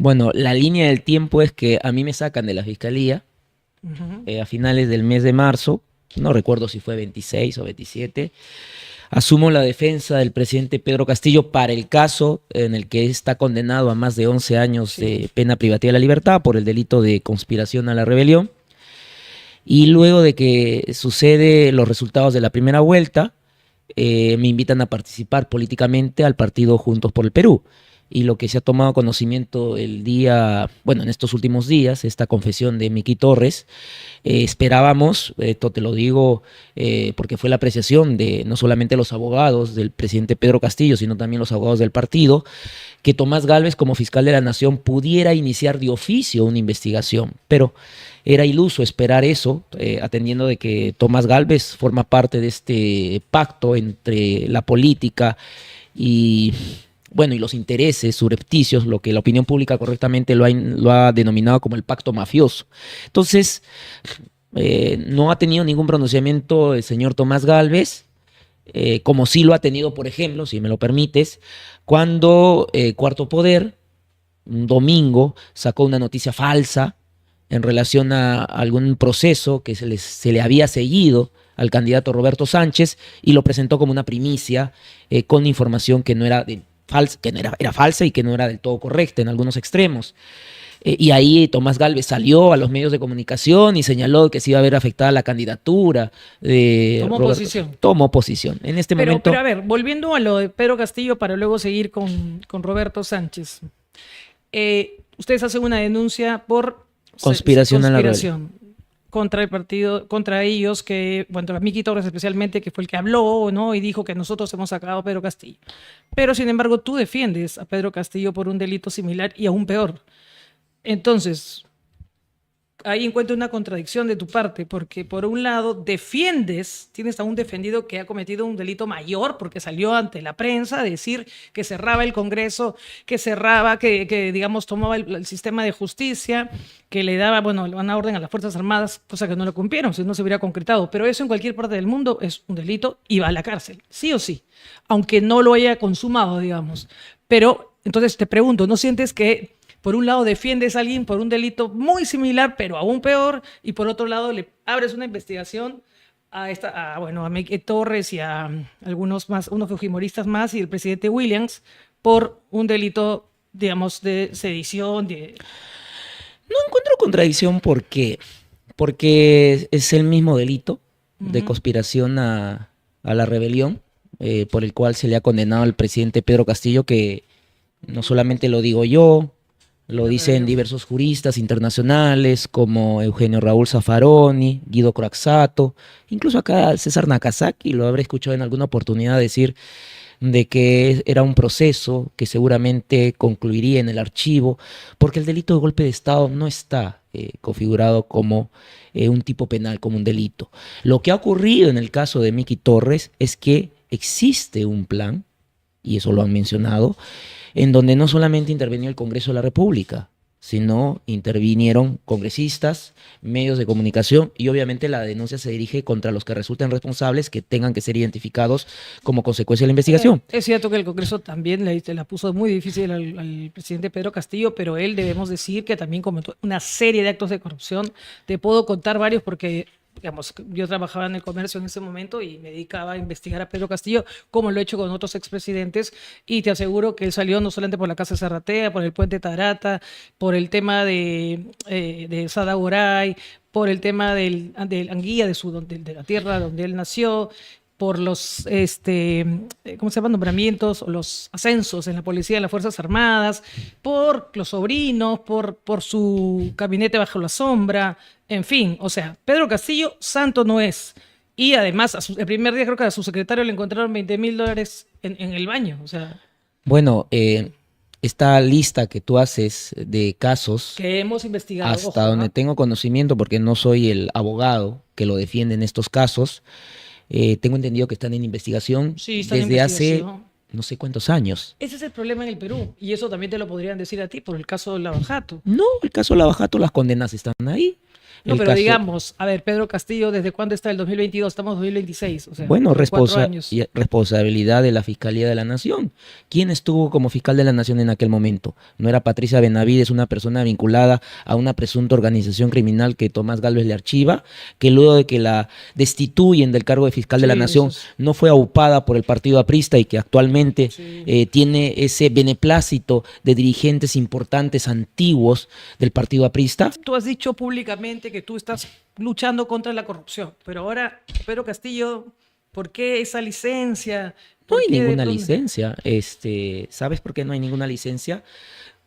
Bueno, la línea del tiempo es que a mí me sacan de la fiscalía Ujú. a finales del mes de marzo, no recuerdo si fue 26 o 27. Asumo la defensa del presidente Pedro Castillo para el caso en el que está condenado a más de 11 años Sí. de pena privativa de la libertad por el delito de conspiración a la rebelión. Y luego de que sucede los resultados de la primera vuelta, me invitan a participar políticamente al partido Juntos por el Perú. Y lo que se ha tomado conocimiento el día, bueno, en estos últimos días, esta confesión de Miki Torres, esperábamos, esto te lo digo porque fue la apreciación de no solamente los abogados del presidente Pedro Castillo, sino también los abogados del partido, que Tomás Gálvez como fiscal de la Nación pudiera iniciar de oficio una investigación, pero era iluso esperar eso, atendiendo de que Tomás Gálvez forma parte de este pacto entre la política y, bueno, y los intereses subrepticios, lo que la opinión pública correctamente lo ha denominado como el pacto mafioso. Entonces, no ha tenido ningún pronunciamiento el señor Tomás Gálvez, como sí lo ha tenido, por ejemplo, si me lo permites, cuando Cuarto Poder, un domingo, sacó una noticia falsa en relación a algún proceso que se le había seguido al candidato Roberto Sánchez y lo presentó como una primicia con información que no era era falsa y que no era del todo correcta en algunos extremos. Y ahí Tomás Gálvez salió a los medios de comunicación y señaló que se iba a ver afectada la candidatura de Tomó Roberto. posición. Tomó posición. En este Pero momento, a ver, volviendo a lo de Pedro Castillo para luego seguir con Roberto Sánchez. Ustedes hacen una denuncia por conspiración a la rebelión. conspiración contra el partido, contra ellos, que, bueno, a Miki Torres especialmente, que fue el que habló, ¿no? Y dijo que nosotros hemos sacado a Pedro Castillo. Pero, sin embargo, tú defiendes a Pedro Castillo por un delito similar y aún peor. Entonces, ahí encuentro una contradicción de tu parte, porque por un lado defiendes, tienes a un defendido que ha cometido un delito mayor, porque salió ante la prensa a decir que cerraba el Congreso, que cerraba, que digamos, tomaba el sistema de justicia, que le daba, bueno, una orden a las Fuerzas Armadas, cosa que no lo cumplieron, si no se hubiera concretado. Pero eso en cualquier parte del mundo es un delito y va a la cárcel, sí o sí, aunque no lo haya consumado, digamos. Pero, entonces te pregunto, ¿no sientes que por un lado defiendes a alguien por un delito muy similar, pero aún peor, y por otro lado le abres una investigación bueno, a Mike Torres y a algunos más, unos fujimoristas más y el presidente Williams por un delito, digamos, de sedición, No encuentro contradicción porque es el mismo delito de Ujú. conspiración a la rebelión por el cual se le ha condenado al presidente Pedro Castillo, que no solamente lo digo yo, lo La dicen rebelión. diversos juristas internacionales como Eugenio Raúl Zaffaroni, Guido Croxatto, incluso acá César Nakazaki, lo habré escuchado en alguna oportunidad decir de que era un proceso que seguramente concluiría en el archivo, porque el delito de golpe de Estado no está configurado como un tipo penal, como un delito. Lo que ha ocurrido en el caso de Miki Torres es que existe un plan, y eso lo han mencionado, en donde no solamente intervenía el Congreso de la República, sino intervinieron congresistas, medios de comunicación y obviamente la denuncia se dirige contra los que resulten responsables que tengan que ser identificados como consecuencia de la investigación. Es cierto que el Congreso también se la puso muy difícil al presidente Pedro Castillo, pero él debemos decir que también cometió una serie de actos de corrupción. Te puedo contar varios porque, digamos, yo trabajaba en el comercio en ese momento y me dedicaba a investigar a Pedro Castillo, como lo he hecho con otros expresidentes, y te aseguro que él salió no solamente por la Casa Zarratea, por el Puente Tarata, por el tema de Sada Goray, por el tema del Anguilla, de la tierra donde él nació, por los, ¿cómo se llama? Nombramientos o los ascensos en la policía, en las Fuerzas Armadas, por los sobrinos, por su gabinete bajo la sombra, en fin, o sea, Pedro Castillo santo no es. Y además, el primer día creo que a su secretario le encontraron $20,000 en el baño, o sea, Bueno, esta lista que tú haces de casos, que hemos investigado, hasta ojo, donde ¿ah? tengo conocimiento, porque no soy el abogado que lo defiende en estos casos, tengo entendido que están en investigación Sí, está en desde hace investigación. no sé cuántos años. Ese es el problema en el Perú, y eso también te lo podrían decir a ti por el caso de Lavajato. No, el caso Lava Jato, las condenas están ahí. No, El pero caso- digamos, a ver, Pedro Castillo, ¿desde cuándo está el 2022? Estamos en 2026, o sea, Bueno, 4 años. responsabilidad de la Fiscalía de la Nación. ¿Quién estuvo como fiscal de la Nación en aquel momento? No era Patricia Benavides, una persona vinculada a una presunta organización criminal que Tomás Gálvez le archiva, que luego de que la destituyen del cargo de fiscal de la Sí, Nación, eso es- no fue aupada por el partido aprista y que actualmente Sí. tiene ese beneplácito de dirigentes importantes antiguos del partido aprista. Tú has dicho públicamente que tú estás luchando contra la corrupción, pero ahora, Pedro Castillo, ¿por qué esa licencia? No ¿Por hay qué de ninguna pronto- licencia. ¿Sabes por qué no hay ninguna licencia?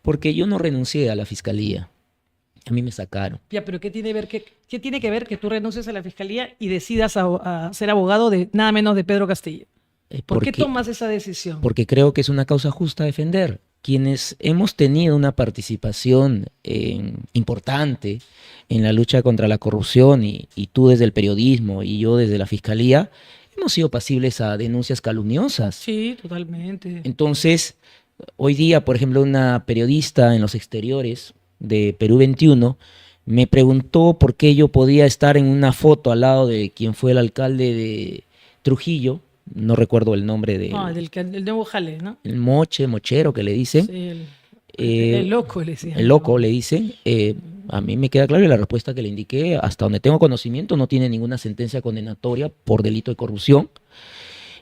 Porque yo no renuncié a la fiscalía. A mí me sacaron. Ya, pero ¿qué tiene que ver que tú renuncies a la fiscalía y decidas a ser abogado de nada menos de Pedro Castillo? ¿Por qué tomas esa decisión? Porque creo que es una causa justa a defender. Quienes hemos tenido una participación importante en la lucha contra la corrupción, y tú desde el periodismo y yo desde la fiscalía, hemos sido pasibles a denuncias calumniosas. Sí, totalmente. Entonces, hoy día, por ejemplo, una periodista en los exteriores de Perú 21 me preguntó por qué yo podía estar en una foto al lado de quien fue el alcalde de Trujillo, no recuerdo el nombre de El nuevo Jale, ¿no? el mochero que le dicen, Sí, eh, el loco le decían. el loco le dicen. A mí me queda claro y la respuesta que le indiqué, hasta donde tengo conocimiento, no tiene ninguna sentencia condenatoria por delito de corrupción.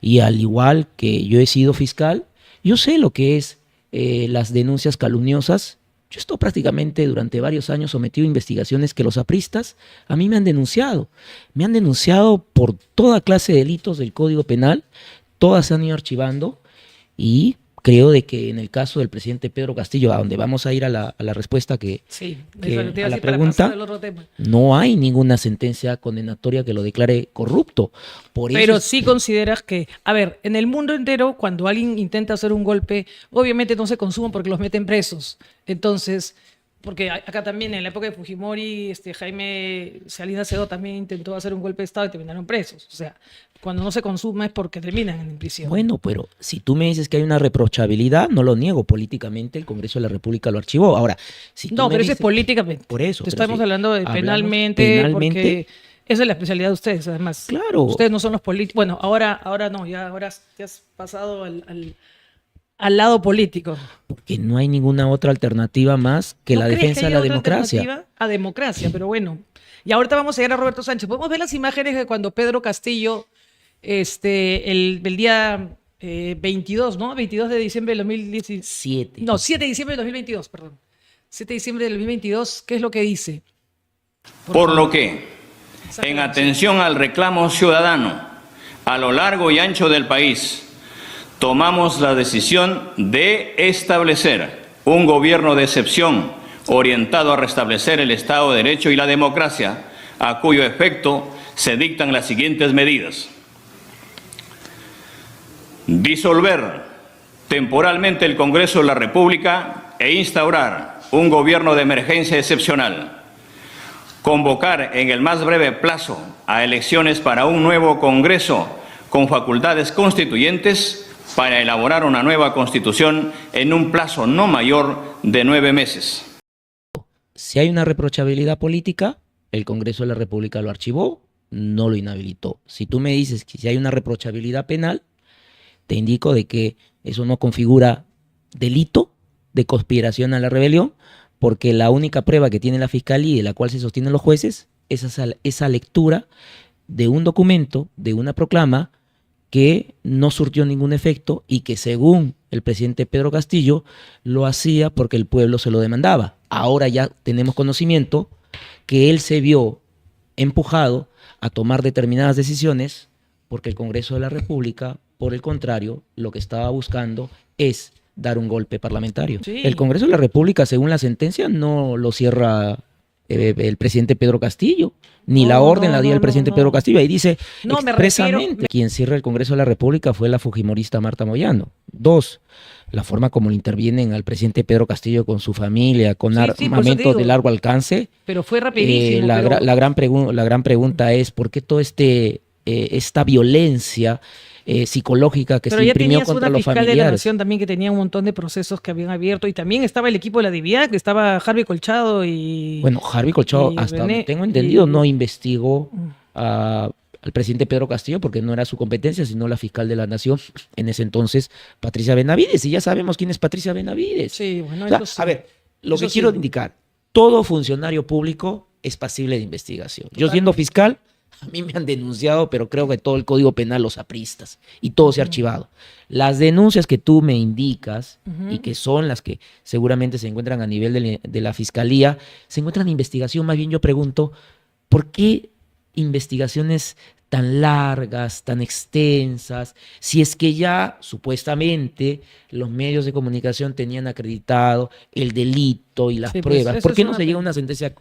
Y al igual que yo he sido fiscal, yo sé lo que es las denuncias calumniosas. Yo estoy prácticamente durante varios años sometido a investigaciones que los apristas a mí me han denunciado. Me han denunciado por toda clase de delitos del Código Penal, todas se han ido archivando, y creo de que en el caso del presidente Pedro Castillo, a donde vamos a ir a la respuesta Sí, que eso te iba a la decir para pregunta, pasar al otro tema. no hay ninguna sentencia condenatoria que lo declare corrupto. Por eso Pero es- sí consideras que, a ver, en el mundo entero, cuando alguien intenta hacer un golpe, obviamente no se consuman porque los meten presos. Entonces, porque acá también en la época de Fujimori, Jaime Salinas Cedo también intentó hacer un golpe de Estado y terminaron presos. O sea, cuando no se consuma es porque terminan en prisión. Bueno, pero si tú me dices que hay una reprochabilidad, no lo niego. Políticamente el Congreso de la República lo archivó. Ahora, si tú No, me pero eso es dices- políticamente. Por eso, Te pero estamos si hablando de hablamos penalmente, porque esa es la especialidad de ustedes, además. Claro. Ustedes no son los políticos. Bueno, ahora no, ahora te has pasado al lado político. Porque no hay ninguna otra alternativa más que ¿No la crees que defensa de hay la otra democracia. alternativa a democracia? Pero bueno. Y ahorita vamos a llegar a Roberto Sánchez. Podemos ver las imágenes de cuando Pedro Castillo, el día 22, ¿no? 22 de diciembre del 2017. 7. No, 7 de diciembre del 2022, perdón. 7 de diciembre del 2022, ¿qué es lo que dice? Por lo que, en atención al reclamo ciudadano a lo largo y ancho del país, tomamos la decisión de establecer un gobierno de excepción orientado a restablecer el Estado de Derecho y la democracia, a cuyo efecto se dictan las siguientes medidas. Disolver temporalmente el Congreso de la República e instaurar un gobierno de emergencia excepcional. Convocar en el más breve plazo a elecciones para un nuevo Congreso con facultades constituyentes para elaborar una nueva Constitución en un plazo no mayor de 9 meses. Si hay una reprochabilidad política, el Congreso de la República lo archivó, no lo inhabilitó. Si tú me dices que si hay una reprochabilidad penal, te indico de que eso no configura delito de conspiración a la rebelión, porque la única prueba que tiene la Fiscalía y de la cual se sostienen los jueces es esa lectura de un documento, de una proclama, que no surtió ningún efecto y que, según el presidente Pedro Castillo, lo hacía porque el pueblo se lo demandaba. Ahora ya tenemos conocimiento que él se vio empujado a tomar determinadas decisiones porque el Congreso de la República, por el contrario, lo que estaba buscando es dar un golpe parlamentario. Sí. El Congreso de la República, según la sentencia, no lo cierra el presidente Pedro Castillo, ni la orden la dio el presidente Pedro Castillo. Ahí dice No, me expresamente refiero- quien cierra el Congreso de la República fue la fujimorista Marta Moyano. 2, la forma como le intervienen al presidente Pedro Castillo con su familia, con Sí, sí, por eso te armamentos digo. de largo alcance. Pero fue rapidísimo. La gran pregunta es ¿por qué toda esta violencia psicológica que Pero se ya imprimió tenías contra una los fiscal de la familiares. Nación también que tenía un montón de procesos que habían abierto y también estaba el equipo de la DIVIAC, que estaba Harvey Colchado y, Bueno, Harvey Colchado, y hasta donde René tengo entendido, y no investigó al presidente Pedro Castillo porque no era su competencia, sino la fiscal de la Nación, en ese entonces, Patricia Benavides. Y ya sabemos quién es Patricia Benavides. sí, bueno, O sea, eso sí. a ver, lo Eso que quiero sí. indicar, todo funcionario público es pasible de investigación. Yo siendo fiscal, a mí me han denunciado, pero creo que todo el Código Penal los apristas y todo se ha archivado. Las denuncias que tú me indicas y que son las que seguramente se encuentran a nivel de la Fiscalía, se encuentran en investigación. Más bien yo pregunto, ¿por qué investigaciones tan largas, tan extensas, si es que ya supuestamente los medios de comunicación tenían acreditado el delito y las Sí, pues, pruebas? eso ¿Por es qué no una se llega a pena. una sentencia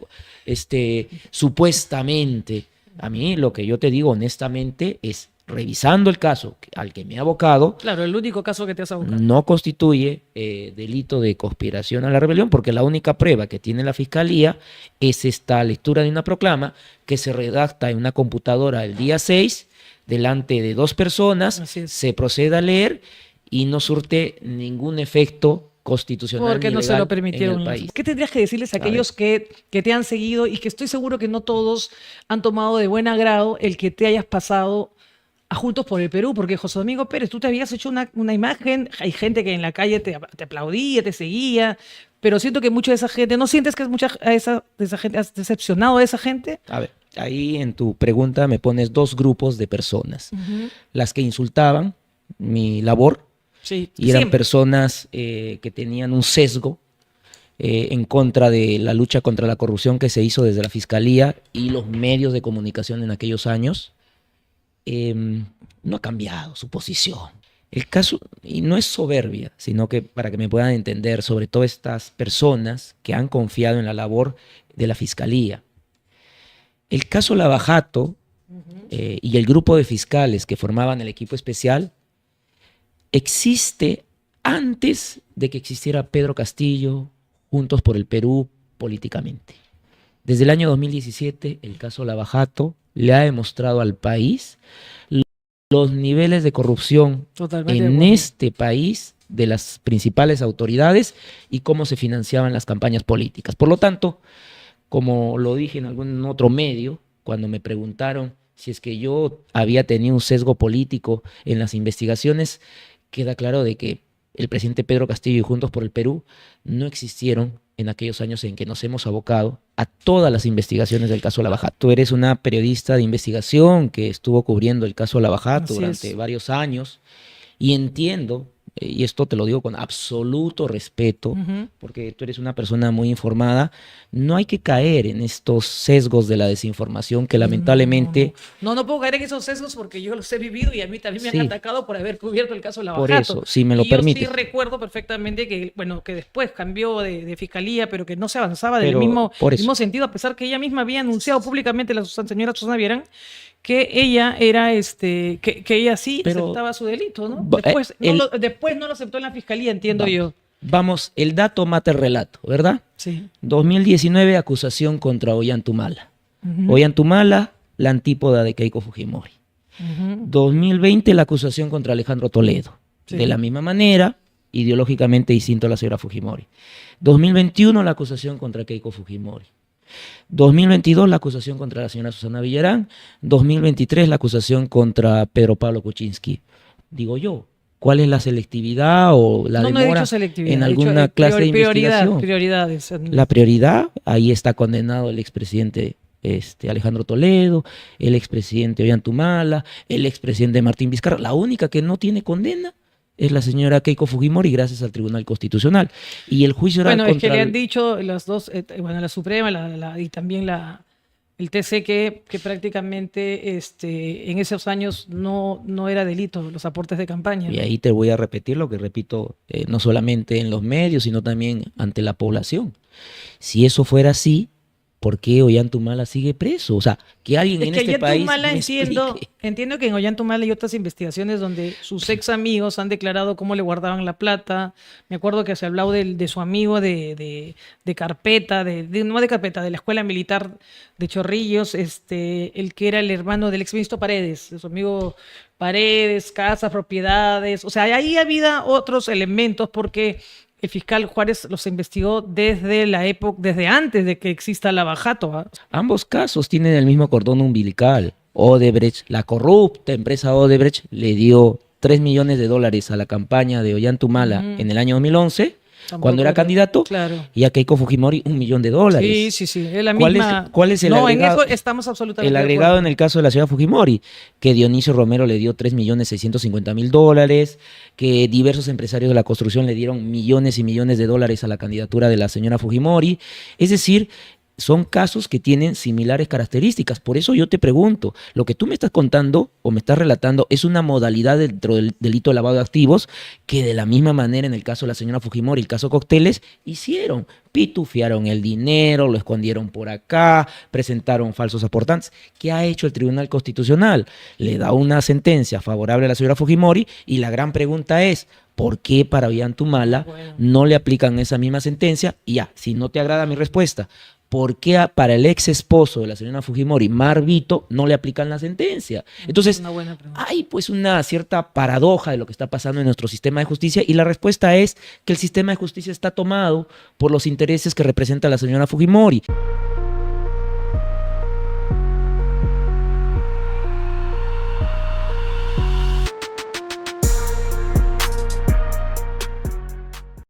supuestamente? A mí lo que yo te digo honestamente es, revisando el caso al que me he abocado, Claro, el único caso que te has abocado. no constituye delito de conspiración a la rebelión, porque la única prueba que tiene la Fiscalía es esta lectura de una proclama que se redacta en una computadora el día 6, delante de 2 personas, Así es. se procede a leer y no surte ningún efecto constitucional Porque ni no se legal lo en permitieron. el país. ¿Qué tendrías que decirles a ver. aquellos que te han seguido y que estoy seguro que no todos han tomado de buen agrado el que te hayas pasado a Juntos por el Perú? Porque José Domingo Pérez, tú te habías hecho una imagen, hay gente que en la calle te aplaudía, te seguía, pero siento que mucha de esa gente, ¿no sientes que es de esa gente, has decepcionado a esa gente? A ver, ahí en tu pregunta me pones 2 grupos de personas. Las que insultaban mi labor, Sí, y eran siempre. personas que tenían un sesgo en contra de la lucha contra la corrupción que se hizo desde la Fiscalía y los medios de comunicación en aquellos años. No ha cambiado su posición. El caso, y no es soberbia, sino que para que me puedan entender, sobre todo estas personas que han confiado en la labor de la Fiscalía. El caso Lavajato y el grupo de fiscales que formaban el equipo especial existe antes de que existiera Pedro Castillo, Juntos por el Perú, políticamente. Desde el año 2017, el caso Lavajato le ha demostrado al país los niveles de corrupción Totalmente de en acuerdo. este país de las principales autoridades y cómo se financiaban las campañas políticas. Por lo tanto, como lo dije en algún otro medio, cuando me preguntaron si es que yo había tenido un sesgo político en las investigaciones, queda claro de que el presidente Pedro Castillo y Juntos por el Perú no existieron en aquellos años en que nos hemos abocado a todas las investigaciones del caso Lavajato. Tú eres una periodista de investigación que estuvo cubriendo el caso Lavajato Así durante es. varios años y entiendo, y esto te lo digo con absoluto respeto, porque tú eres una persona muy informada, no hay que caer en estos sesgos de la desinformación que lamentablemente... No puedo caer en esos sesgos porque yo los he vivido y a mí también me Sí. han atacado por haber cubierto el caso Lavajato. Por eso, si me lo Y yo permites. sí recuerdo perfectamente que, bueno, que después cambió de fiscalía, pero que no se avanzaba del Pero, mismo, por eso. mismo sentido, a pesar que ella misma había anunciado públicamente, la señora Susana Vierán, que ella era, que ella sí Pero, aceptaba su delito, ¿no? va- Después, el- después no lo aceptó en la fiscalía, entiendo Vamos. yo. Vamos, el dato mata el relato, ¿verdad? Sí. 2019, acusación contra Ollantumala. Ollantumala, la antípoda de Keiko Fujimori. 2020, la acusación contra Alejandro Toledo. Sí. De la misma manera, ideológicamente distinto a la señora Fujimori. 2021, la acusación contra Keiko Fujimori. 2022, la acusación contra la señora Susana Villarán. 2023, la acusación contra Pedro Pablo Kuczynski. Digo yo, ¿cuál es la selectividad o la No he demora dicho selectividad, en he dicho, alguna clase de investigación? prioridades. La prioridad, ahí está condenado el expresidente Alejandro Toledo, el expresidente Ollantumala, el expresidente Martín Vizcarra. La única que no tiene condena es la señora Keiko Fujimori, gracias al Tribunal Constitucional. Y el juicio era Bueno, es que contra le el- han dicho las dos, bueno, la Suprema y también el TC que prácticamente en esos años no era delito los aportes de campaña. Y ahí te voy a repetir lo que repito no solamente en los medios, sino también ante la población. Si eso fuera así, ¿por qué Ollantumala sigue preso? O sea, que alguien Es en que este país Ollantumala me entiendo, explique. entiendo que en Ollantumala hay otras investigaciones donde sus ex amigos han declarado cómo le guardaban la plata. Me acuerdo que se hablaba de su amigo de Carpeta, no de Carpeta, de la escuela militar de Chorrillos, el que era el hermano del exministro Paredes, de su amigo Paredes, casas, propiedades. O sea, ahí había otros elementos porque el fiscal Juárez los investigó desde la época, desde antes de que exista la Bajato. ¿Ah? Ambos casos tienen el mismo cordón umbilical. Odebrecht, la corrupta empresa Odebrecht, le dio $3 millones a la campaña de Ollantumala en el año 2011, Tampoco cuando era candidato, Claro. y a Keiko Fujimori $1 millón. Sí, sí, sí. Es la ¿Cuál misma. cuál es el no, agregado? en eso estamos absolutamente El de agregado acuerdo. en el caso de la señora Fujimori, que Dionisio Romero le dio $3.650.000, que diversos empresarios de la construcción le dieron millones y millones de dólares a la candidatura de la señora Fujimori. Es decir, son casos que tienen similares características. Por eso yo te pregunto, lo que tú me estás contando o me estás relatando es una modalidad dentro del delito de lavado de activos que de la misma manera en el caso de la señora Fujimori, el caso Cócteles, hicieron. Pitufiaron el dinero, lo escondieron por acá, presentaron falsos aportantes. ¿Qué ha hecho el Tribunal Constitucional? Le da una sentencia favorable a la señora Fujimori y la gran pregunta es, ¿por qué para Ollantumala Bueno. no le aplican esa misma sentencia? Y ya, si no te agrada mi respuesta, ¿por qué para el ex esposo de la señora Fujimori, Mar Vito, no le aplican la sentencia? Entonces, Una buena pregunta. hay pues una cierta paradoja de lo que está pasando en nuestro sistema de justicia y la respuesta es que el sistema de justicia está tomado por los intereses que representa la señora Fujimori.